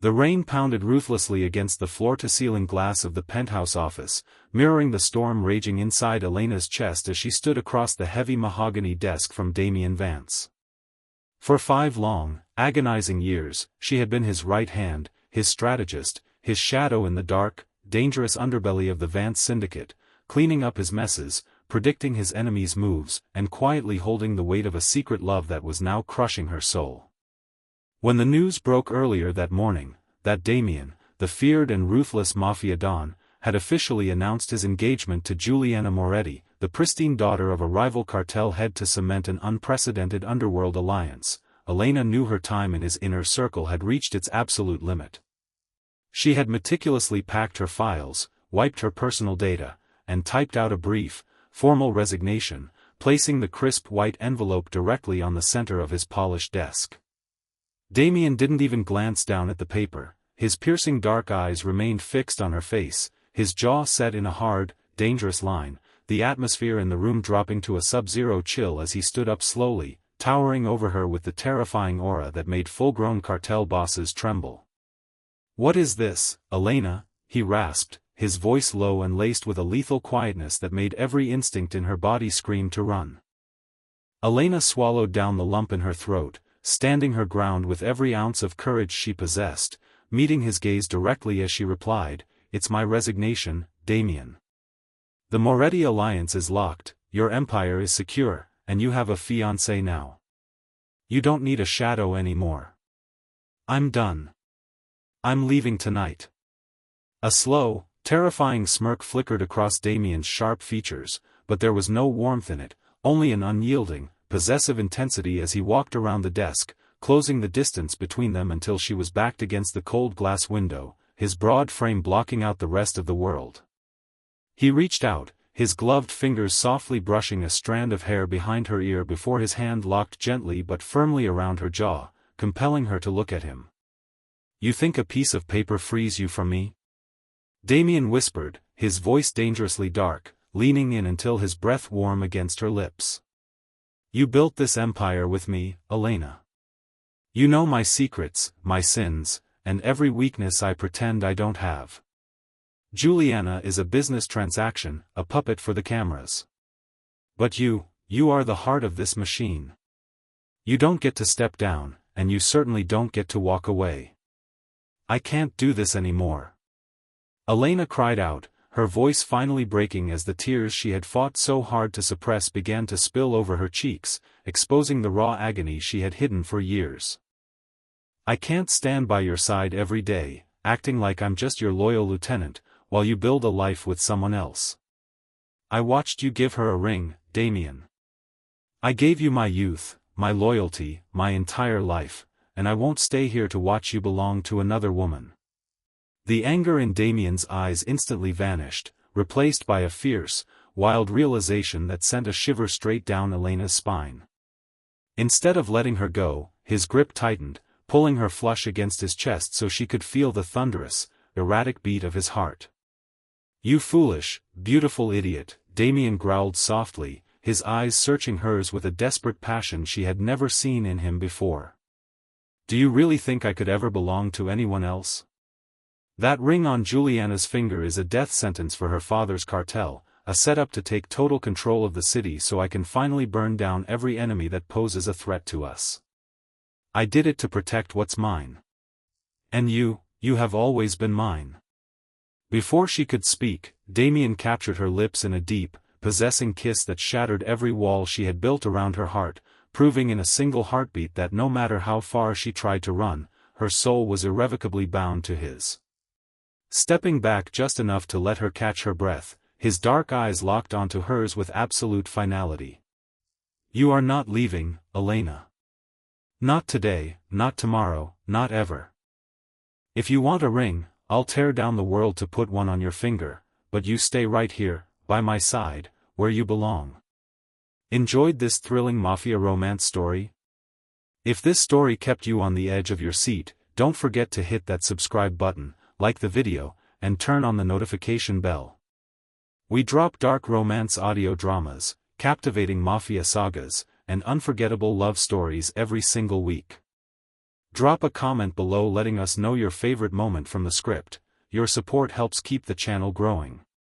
The rain pounded ruthlessly against the floor-to-ceiling glass of the penthouse office, mirroring the storm raging inside Elena's chest as she stood across the heavy mahogany desk from Damian Vance. For 5 long, agonizing years, she had been his right hand, his strategist, his shadow in the dark, dangerous underbelly of the Vance syndicate, cleaning up his messes, predicting his enemies' moves, and quietly holding the weight of a secret love that was now crushing her soul. When the news broke earlier that morning, that Damian, the feared and ruthless Mafia Don, had officially announced his engagement to Juliana Moretti, the pristine daughter of a rival cartel head, to cement an unprecedented underworld alliance, Elena knew her time in his inner circle had reached its absolute limit. She had meticulously packed her files, wiped her personal data, and typed out a brief, formal resignation, placing the crisp white envelope directly on the center of his polished desk. Damian didn't even glance down at the paper. His piercing dark eyes remained fixed on her face, his jaw set in a hard, dangerous line, the atmosphere in the room dropping to a sub-zero chill as he stood up slowly, towering over her with the terrifying aura that made full-grown cartel bosses tremble. "What is this, Elena?" he rasped, his voice low and laced with a lethal quietness that made every instinct in her body scream to run. Elena swallowed down the lump in her throat, standing her ground with every ounce of courage she possessed, meeting his gaze directly as she replied, "It's my resignation, Damian. The Moretti alliance is locked, your empire is secure, and you have a fiancé now. You don't need a shadow anymore. I'm done. I'm leaving tonight." A slow, terrifying smirk flickered across Damian's sharp features, but there was no warmth in it, only an unyielding, possessive intensity as he walked around the desk, closing the distance between them until she was backed against the cold glass window, his broad frame blocking out the rest of the world. He reached out, his gloved fingers softly brushing a strand of hair behind her ear before his hand locked gently but firmly around her jaw, compelling her to look at him. "You think a piece of paper frees you from me?" Damian whispered, his voice dangerously dark, leaning in until his breath warm against her lips. "You built this empire with me, Elena. You know my secrets, my sins, and every weakness I pretend I don't have. Juliana is a business transaction, a puppet for the cameras. But you are the heart of this machine. You don't get to step down, and you certainly don't get to walk away. I can't do this anymore." Elena cried out, her voice finally breaking as the tears she had fought so hard to suppress began to spill over her cheeks, exposing the raw agony she had hidden for years. "I can't stand by your side every day, acting like I'm just your loyal lieutenant, while you build a life with someone else. I watched you give her a ring, Damian. I gave you my youth, my loyalty, my entire life, and I won't stay here to watch you belong to another woman." The anger in Damian's eyes instantly vanished, replaced by a fierce, wild realization that sent a shiver straight down Elena's spine. Instead of letting her go, his grip tightened, pulling her flush against his chest so she could feel the thunderous, erratic beat of his heart. "You foolish, beautiful idiot," Damian growled softly, his eyes searching hers with a desperate passion she had never seen in him before. "Do you really think I could ever belong to anyone else? That ring on Juliana's finger is a death sentence for her father's cartel, a setup to take total control of the city so I can finally burn down every enemy that poses a threat to us. I did it to protect what's mine. And you have always been mine." Before she could speak, Damian captured her lips in a deep, possessing kiss that shattered every wall she had built around her heart, proving in a single heartbeat that no matter how far she tried to run, her soul was irrevocably bound to his. Stepping back just enough to let her catch her breath, his dark eyes locked onto hers with absolute finality. "You are not leaving, Elena. Not today, not tomorrow, not ever. If you want a ring, I'll tear down the world to put one on your finger, but you stay right here, by my side, where you belong." Enjoyed this thrilling Mafia romance story? If this story kept you on the edge of your seat, don't forget to hit that subscribe button, like the video, and turn on the notification bell. We drop dark romance audio dramas, captivating Mafia sagas, and unforgettable love stories every single week. Drop a comment below letting us know your favorite moment from the script. Your support helps keep the channel growing.